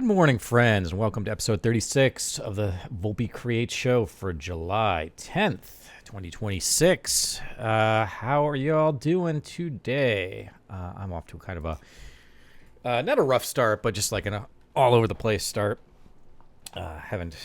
Good morning, friends, and welcome to episode 36 of the Volpe Creates show for July 10th, 2026. How are you all doing today? I'm off to kind of a, not a rough start, but just like an all over the place start. Haven't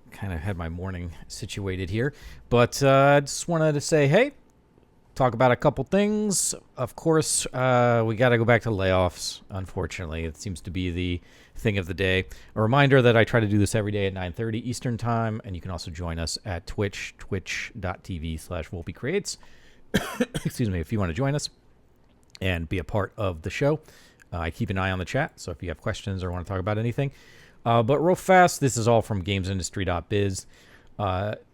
kind of had my morning situated here, but I just wanted to say, hey, talk about a couple things. Of course, we got to go back to layoffs, unfortunately. It seems to be the thing of the day. A reminder that I try to do this every day at 9:30 Eastern time, and you can also join us at twitch.tv/volpecreates. Excuse me, if you want to join us and be a part of the show. I keep an eye on the chat, so if you have questions or want to talk about anything. But real fast, this is all from gamesindustry.biz.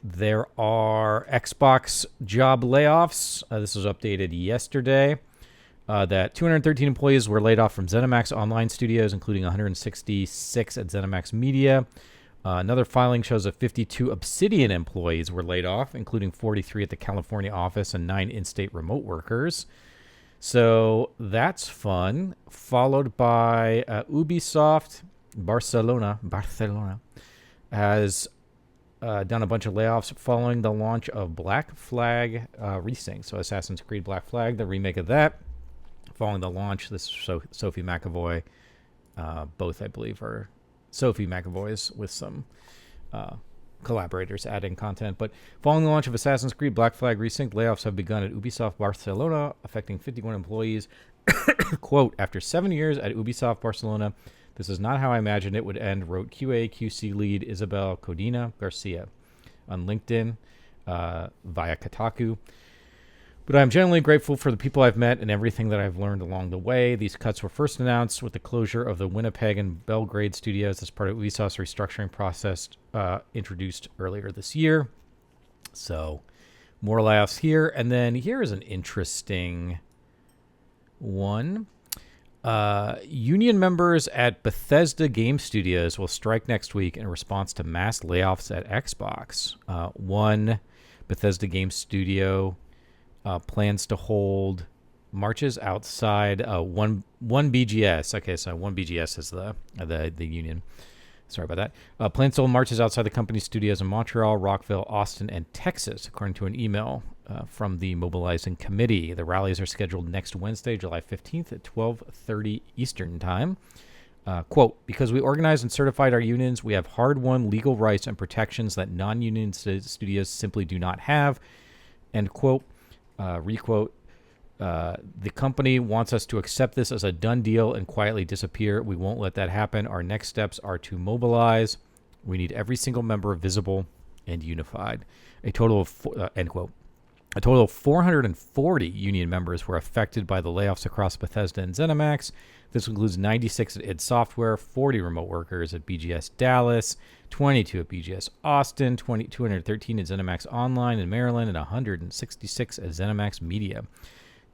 There are Xbox job layoffs. This was updated yesterday. That 213 employees were laid off from Zenimax Online Studios, including 166 at Zenimax Media. Another filing shows that 52 Obsidian employees were laid off, including 43 at the California office and 9 in-state remote workers. So that's fun. Followed by Ubisoft Barcelona has done a bunch of layoffs following the launch of Black Flag Resynced. So Assassin's Creed Black Flag, the remake of that. Following the launch, this is Sophie McAvoy. Both, I believe, are Sophie McAvoy's with some collaborators adding content. But following the launch of Assassin's Creed Black Flag Resynced, layoffs have begun at Ubisoft Barcelona, affecting 51 employees. Quote, after 7 years at Ubisoft Barcelona, this is not how I imagined it would end, wrote QA/QC lead Isabel Codina Garcia on LinkedIn via Kotaku. But I'm genuinely grateful for the people I've met and everything that I've learned along the way. These cuts were first announced with the closure of the Winnipeg and Belgrade studios as part of Ubisoft's restructuring process introduced earlier this year. So more layoffs here. And then here is an interesting one. Union members at Bethesda game studios will strike next week in response to mass layoffs at Xbox. One Bethesda game studio plans to hold marches outside one BGS. Okay, so one BGS is the union. Sorry about that. Plans to hold marches outside the company's studios in Montreal, Rockville, Austin, and Texas, according to an email from the mobilizing committee. The rallies are scheduled next Wednesday, July 15th at 12:30 Eastern time. Quote, because we organized and certified our unions, we have hard-won legal rights and protections that non-union studios simply do not have. End quote. Requote, the company wants us to accept this as a done deal and quietly disappear. We won't let that happen. Our next steps are to mobilize. We need every single member visible and unified. A total of, end quote. A total of 440 union members were affected by the layoffs across Bethesda and ZeniMax. This includes 96 at id Software, 40 remote workers at BGS Dallas, 22 at BGS Austin, 213 at ZeniMax Online in Maryland, and 166 at ZeniMax Media.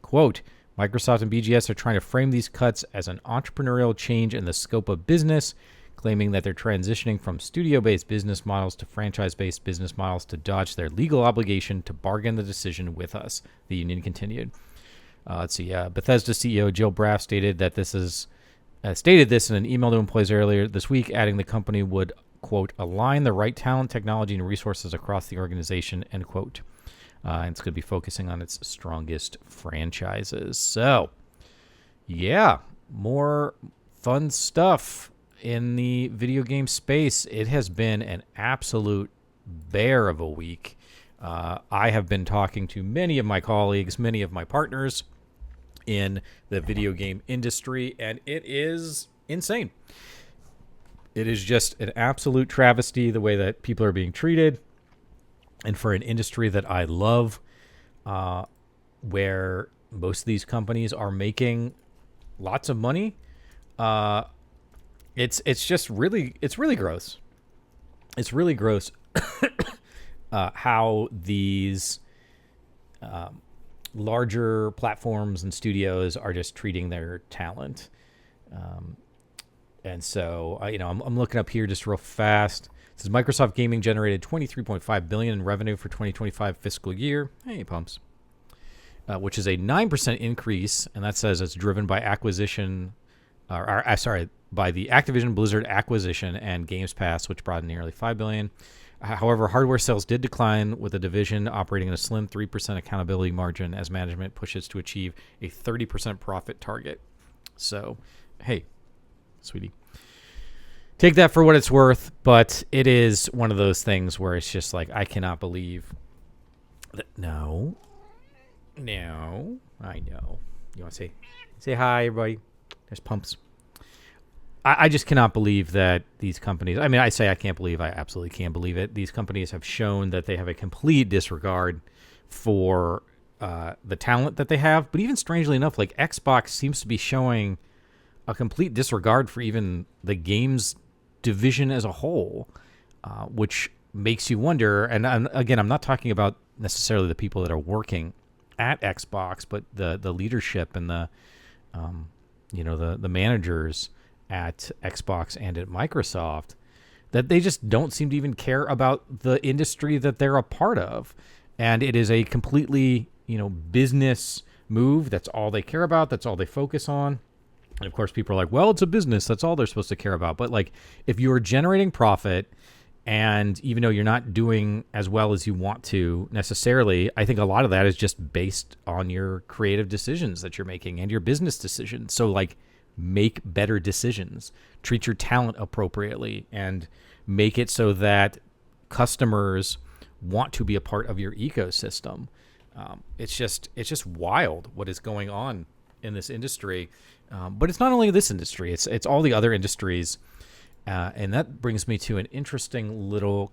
Quote, Microsoft and BGS are trying to frame these cuts as an entrepreneurial change in the scope of business, claiming that they're transitioning from studio-based business models to franchise-based business models to dodge their legal obligation to bargain the decision with us, the union continued. Let's see. Bethesda CEO Jill Braff stated this in an email to employees earlier this week, adding the company would, quote, align the right talent, technology, and resources across the organization, end quote. And it's going to be focusing on its strongest franchises. So, yeah, more fun stuff in the video game space. It has been an absolute bear of a week. I have been talking to many of my colleagues, many of my partners in the video game industry, and it is insane. It is just an absolute travesty the way that people are being treated. And for an industry that I love, where most of these companies are making lots of money, it's really gross. It's really gross how these larger platforms and studios are just treating their talent. And so, I'm looking up here just real fast. It says Microsoft Gaming generated $23.5 billion in revenue for 2025 fiscal year. Hey, pumps. Which is a 9% increase, and that says it's driven by acquisition sorry, by the Activision Blizzard acquisition and Games Pass, which brought in nearly $5 billion. However, hardware sales did decline, with the division operating in a slim 3% accountability margin as management pushes to achieve a 30% profit target. So, hey, sweetie, take that for what it's worth, but it is one of those things where it's just like, I cannot believe that. No, I know. You want to say hi, everybody? There's Pumps. I just cannot believe that these companies, I mean, I say I can't believe, I absolutely can't believe it. These companies have shown that they have a complete disregard for the talent that they have. But even strangely enough, like Xbox seems to be showing a complete disregard for even the games division as a whole, which makes you wonder. And again, I'm not talking about necessarily the people that are working at Xbox, but the leadership and the managers at Xbox and at Microsoft, that they just don't seem to even care about the industry that they're a part of. And it is a completely, business move. That's all they care about. That's all they focus on. And of course, people are like, well, it's a business. That's all they're supposed to care about. But like, if you're generating profit, and even though you're not doing as well as you want to necessarily, I think a lot of that is just based on your creative decisions that you're making and your business decisions. So like, make better decisions, treat your talent appropriately, and make it so that customers want to be a part of your ecosystem. It's just wild what is going on in this industry. But it's not only this industry, it's all the other industries. And that brings me to an interesting little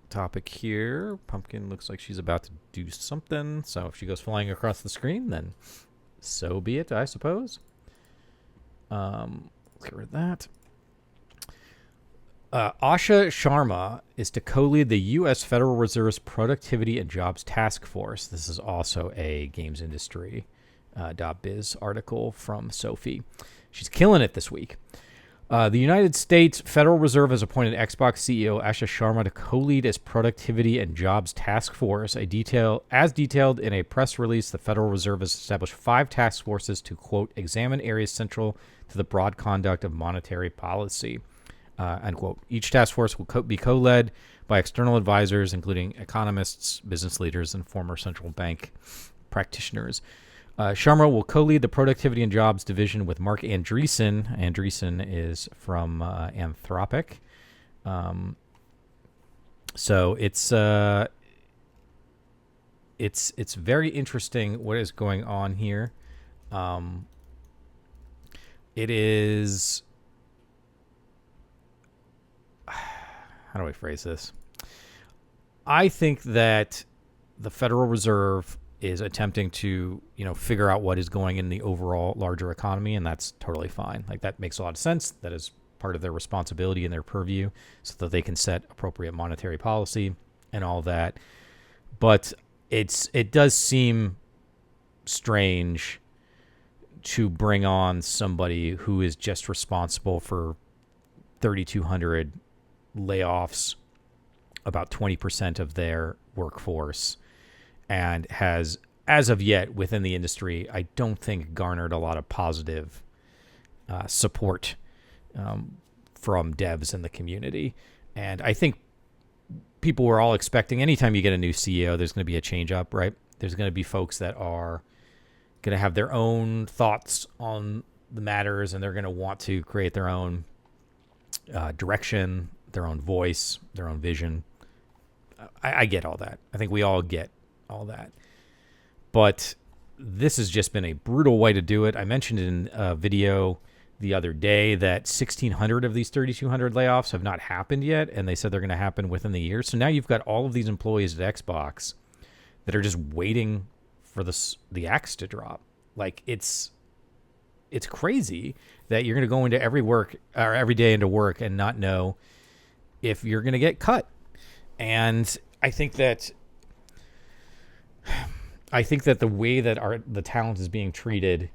topic here. Pumpkin looks like she's about to do something. So if she goes flying across the screen, then so be it, I suppose. Let's get rid of that. Asha Sharma is to co-lead the U.S. Federal Reserve's Productivity and Jobs Task Force. This is also a games industry .biz article from Sophie. She's killing it this week. The United States Federal Reserve has appointed Xbox CEO Asha Sharma to co-lead its Productivity and Jobs Task Force. As detailed in a press release, the Federal Reserve has established 5 task forces to, quote, examine areas central to the broad conduct of monetary policy, unquote. Each task force will be co-led by external advisors, including economists, business leaders, and former central bank practitioners. Sharma will co-lead the Productivity and Jobs division with Mark Andreessen. Andreessen is from Anthropic. So it's very interesting what is going on here. It is, how do I phrase this? I think that the Federal Reserve is attempting to, figure out what is going in the overall larger economy, and that's totally fine. Like, that makes a lot of sense. That is part of their responsibility and their purview, so that they can set appropriate monetary policy and all that. But it does seem strange to bring on somebody who is just responsible for 3,200 layoffs, about 20% of their workforce, and has, as of yet, within the industry, I don't think garnered a lot of positive support from devs in the community. And I think people were all expecting, anytime you get a new CEO, there's going to be a change up, right? There's going to be folks that are going to have their own thoughts on the matters, and they're going to want to create their own direction, their own voice, their own vision. I get all that. I think we all get all that. But this has just been a brutal way to do it. I mentioned in a video the other day that 1,600 of these 3,200 layoffs have not happened yet, and they said they're going to happen within the year. So now you've got all of these employees at Xbox that are just waiting for the axe to drop. Like, it's crazy that you're going to go into every day into work and not know if you're going to get cut. And I think that the way that the talent is being treated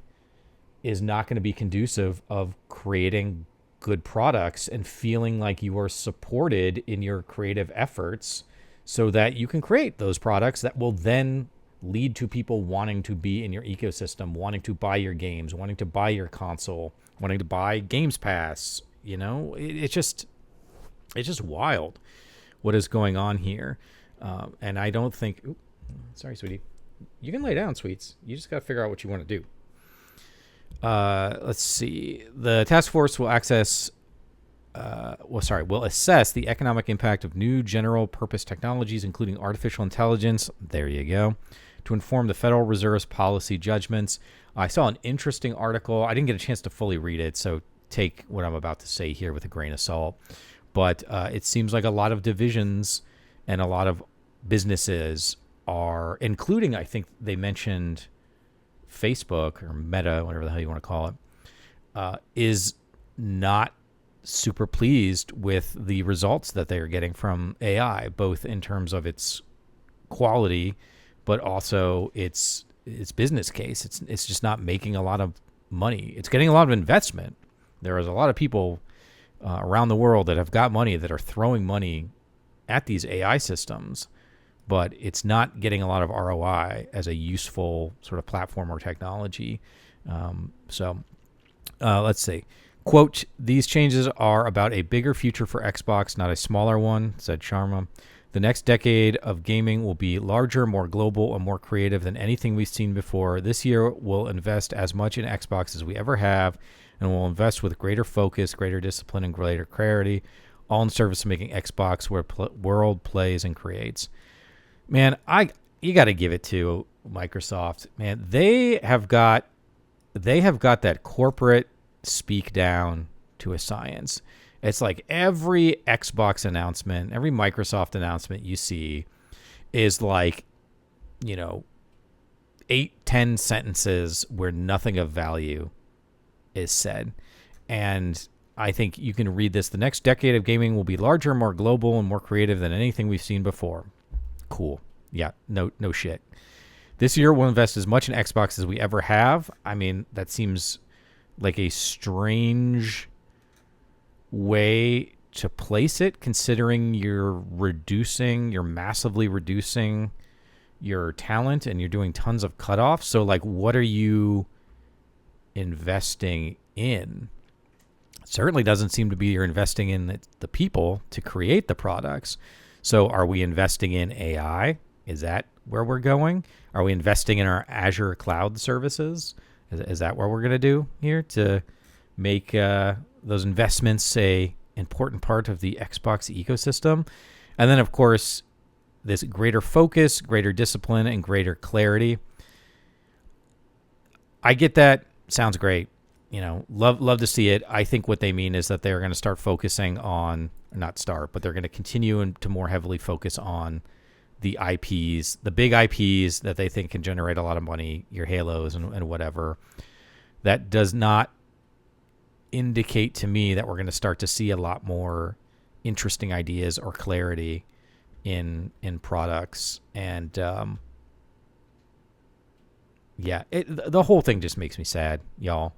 is not going to be conducive of creating good products and feeling like you are supported in your creative efforts, so that you can create those products that will then lead to people wanting to be in your ecosystem, wanting to buy your games, wanting to buy your console, wanting to buy Games Pass. It's just wild what is going on here. And I don't think... Ooh, sorry, sweetie. You can lay down, sweets. You just got to figure out what you want to do. Let's see. The task force will assess the economic impact of new general purpose technologies, including artificial intelligence. There you go. To inform the Federal Reserve's policy judgments. I saw an interesting article. I didn't get a chance to fully read it, so take what I'm about to say here with a grain of salt. But it seems like a lot of divisions and a lot of businesses are, including, I think they mentioned Facebook or Meta, whatever the hell you want to call it, is not super pleased with the results that they are getting from AI, both in terms of its quality, but also its business case. It's just not making a lot of money. It's getting a lot of investment. There is a lot of people around the world that have got money that are throwing money at these AI systems, but it's not getting a lot of ROI as a useful sort of platform or technology. Let's see. Quote, "These changes are about a bigger future for Xbox, not a smaller one," said Sharma. "The next decade of gaming will be larger, more global, and more creative than anything we've seen before. This year, we'll invest as much in Xbox as we ever have, and we'll invest with greater focus, greater discipline, and greater clarity, all in service of making Xbox where world plays and creates." Man, you got to give it to Microsoft. Man, they have got that corporate speak down to a science. It's like every Xbox announcement, every Microsoft announcement you see is like, 8-10 sentences where nothing of value is said. And I think you can read this. The next decade of gaming will be larger, more global, and more creative than anything we've seen before. Cool. Yeah, no shit. This year we'll invest as much in Xbox as we ever have. I mean, that seems like a strange way to place it, considering you're massively reducing your talent and you're doing tons of cutoffs. So like, what are you investing in? It certainly doesn't seem to be you're investing in the people to create the products. So are we investing in AI? Is that where we're going? Are we investing in our Azure cloud services? Is that what we're going to do here to make those investments a important part of the Xbox ecosystem? And then, of course, this greater focus, greater discipline, and greater clarity. I get that. Sounds great. Love to see it. I think what they mean is that they're going to start focusing on, but they're going to continue to more heavily focus on the IPs, the big IPs that they think can generate a lot of money, your Halos and whatever. That does not indicate to me that we're going to start to see a lot more interesting ideas or clarity in products. And the whole thing just makes me sad, y'all.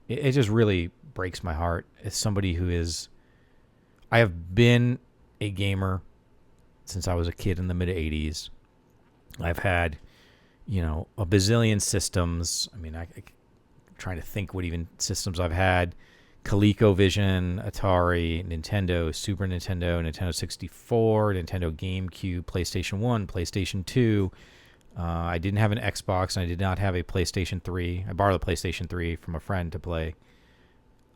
It just really breaks my heart as somebody I have been a gamer since I was a kid in the mid 80s. I've had, a bazillion systems. I mean, I'm trying to think what even systems I've had. ColecoVision, Atari, Nintendo, Super Nintendo, Nintendo 64, Nintendo GameCube, PlayStation 1, PlayStation 2. I didn't have an Xbox, and I did not have a PlayStation 3. I borrowed the PlayStation 3 from a friend to play,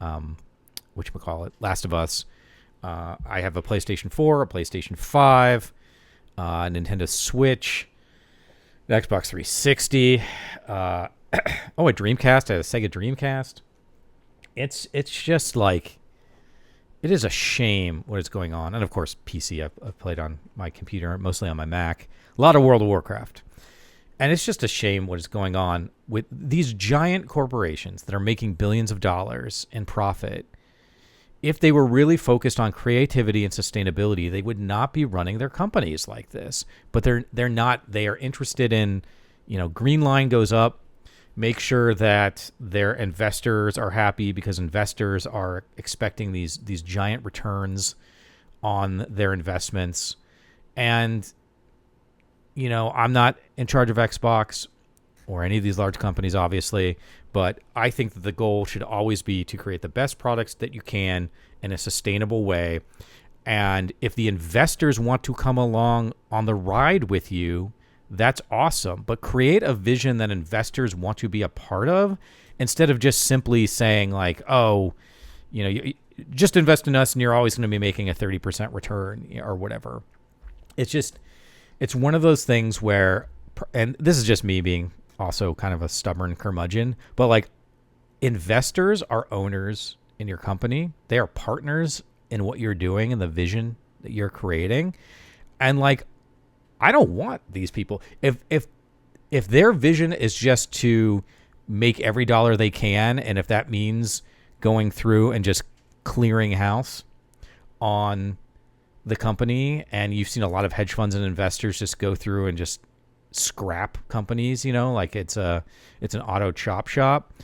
Last of Us. I have a PlayStation 4, a PlayStation 5, a Nintendo Switch, an Xbox 360, a Dreamcast. I had a Sega Dreamcast. It's just like, it is a shame what is going on. And of course, PC, I've played on my computer, mostly on my Mac. A lot of World of Warcraft. And it's just a shame what is going on with these giant corporations that are making billions of dollars in profit. If they were really focused on creativity and sustainability, they would not be running their companies like this. But they're not. They are interested in, green line goes up, make sure that their investors are happy because investors are expecting these giant returns on their investments. And, I'm not in charge of Xbox or any of these large companies, obviously, but I think that the goal should always be to create the best products that you can in a sustainable way. And if the investors want to come along on the ride with you, that's awesome. But create a vision that investors want to be a part of instead of just simply saying like, oh, you just invest in us and you're always going to be making a 30% return or whatever. It's one of those things where, and this is just me being also kind of a stubborn curmudgeon, but like investors are owners in your company. They are partners in what you're doing and the vision that you're creating. And like, I don't want these people. If their vision is just to make every dollar they can, and if that means going through and just clearing house on the company, and you've seen a lot of hedge funds and investors just go through and just scrap companies, like it's an auto chop shop.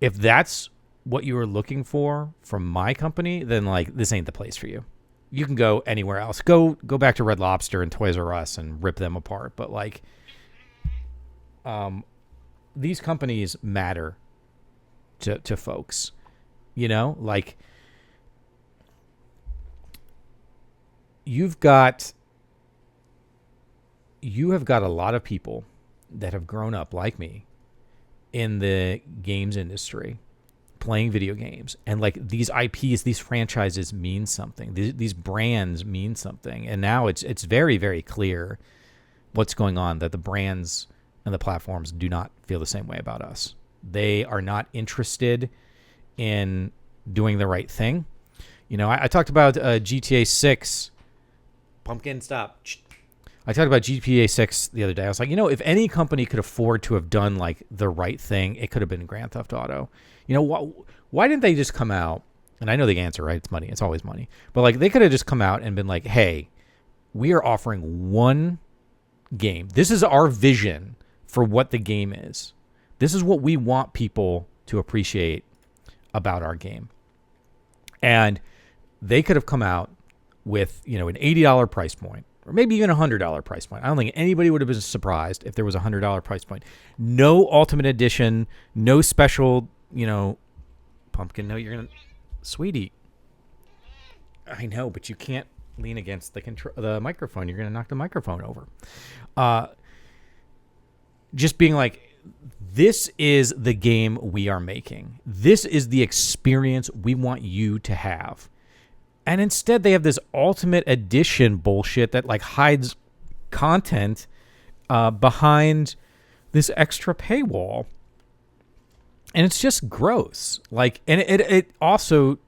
If that's what you were looking for from my company, then like this ain't the place for you. You can go anywhere else. Go back to Red Lobster and Toys R Us and rip them apart. But like, these companies matter to folks, like you have got a lot of people that have grown up like me in the games industry, playing video games, and like these IPs, these franchises mean something. These brands mean something, and now it's very, very clear what's going on, that the brands and the platforms do not feel the same way about us. They are not interested in doing the right thing. I talked about GTA 6. Pumpkin, stop. I talked about GTA 6 the other day. I was like, if any company could afford to have done like the right thing, it could have been Grand Theft Auto. Why didn't they just come out? And I know the answer, right? It's money. It's always money. But like they could have just come out and been like, hey, we are offering one game. This is our vision for what the game is. This is what we want people to appreciate about our game. And they could have come out with, an $80 price point, or maybe even $100 price point. I don't think anybody would have been surprised if there was a $100 price point. No Ultimate Edition, no special, Pumpkin. No, you're going to... Sweetie. I know, but you can't lean against the microphone. You're going to knock the microphone over. Just being like, this is the game we are making. This is the experience we want you to have. And instead they have this Ultimate Edition bullshit that like hides content behind this extra paywall. And it's just gross. Like, and it also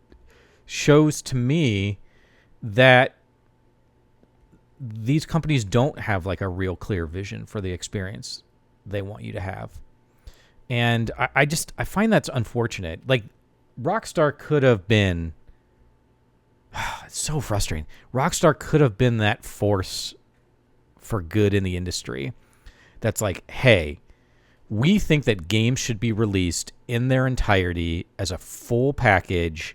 shows to me that these companies don't have like a real clear vision for the experience they want you to have. And I find that's unfortunate. Like, Rockstar could have been... It's so frustrating. Rockstar could have been that force for good in the industry that's like, hey, we think that games should be released in their entirety as a full package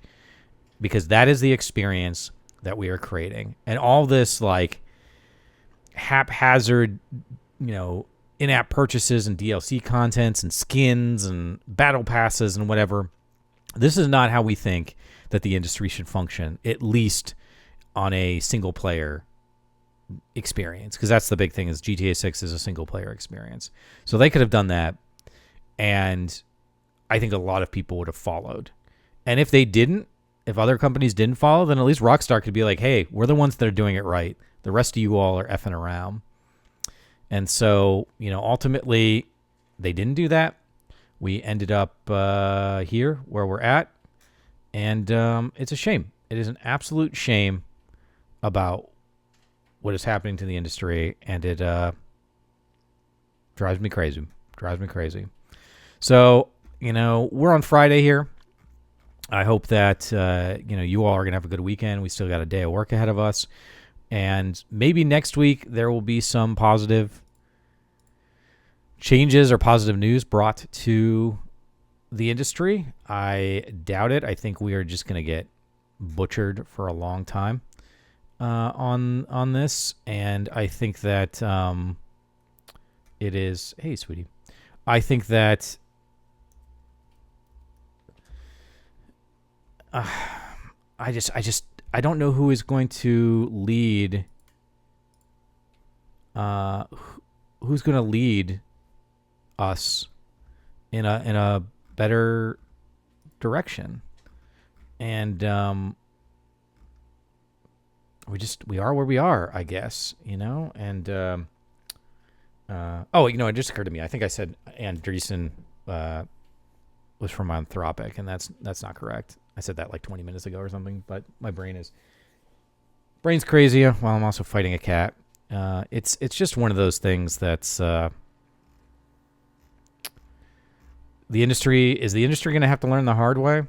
because that is the experience that we are creating. And all this like haphazard, in-app purchases and DLC contents and skins and battle passes and whatever, this is not how we think that the industry should function, at least on a single player experience. Because that's the big thing, is GTA 6 is a single player experience. So they could have done that, and I think a lot of people would have followed. And if they didn't, if other companies didn't follow, then at least Rockstar could be like, hey, we're the ones that are doing it right. The rest of you all are effing around. And so, ultimately, they didn't do that. We ended up here where we're at. And it's a shame. It is an absolute shame about what is happening to the industry. And it drives me crazy. So, we're on Friday here. I hope that, you all are going to have a good weekend. We still got a day of work ahead of us. And maybe next week there will be some positive changes or positive news brought to the industry. I doubt it. I think we are just going to get butchered for a long time on this. And I think that it is. Hey, sweetie. I think that I don't know who is going to lead. Who's going to lead us in a better direction? And we are where we are, I guess, And it just occurred to me. I think I said Andreessen was from Anthropic, and that's not correct. I said that like 20 minutes ago or something, but my brain's crazy while I'm also fighting a cat. It's just one of those things that's the industry going to have to learn the hard way,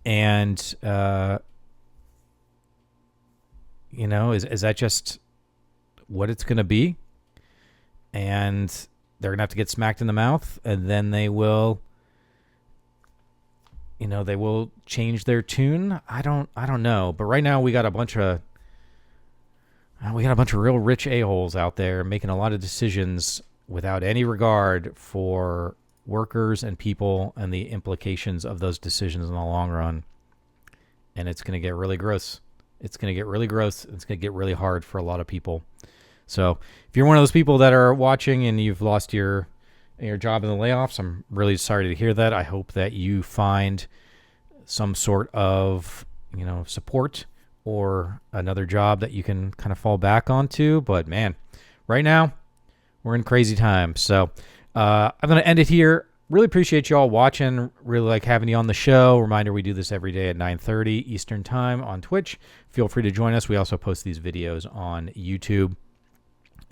and is that just what it's going to be? And they're going to have to get smacked in the mouth, and then they will change their tune. I don't know. But right now we got a bunch of real rich a-holes out there making a lot of decisions without any regard for workers and people and the implications of those decisions in the long run. And it's going to get really gross. It's going to get really gross. It's going to get really hard for a lot of people. So if you're one of those people that are watching and you've lost your job in the layoffs, I'm really sorry to hear that. I hope that you find some sort of, support or another job that you can kind of fall back onto. But man, right now we're in crazy times. So I'm going to end it here. Really appreciate you all watching. Really like having you on the show. Reminder, we do this every day at 9:30 Eastern time on Twitch. Feel free to join us. We also post these videos on YouTube.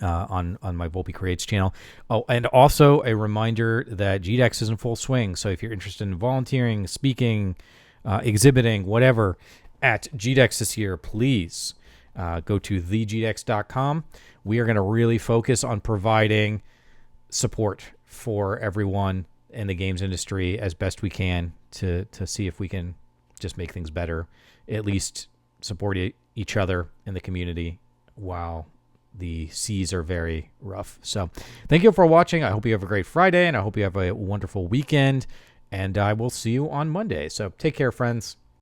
On my Volpe Creates channel. Oh, and also a reminder that GDEX is in full swing. So if you're interested in volunteering, speaking, exhibiting, whatever, at GDEX this year, please go to thegdex.com. We are going to really focus on providing support for everyone in the games industry as best we can to see if we can just make things better, at least support each other in the community while the seas are very rough. So thank you for watching. I hope you have a great Friday, and I hope you have a wonderful weekend, and I will see you on Monday. So take care, friends.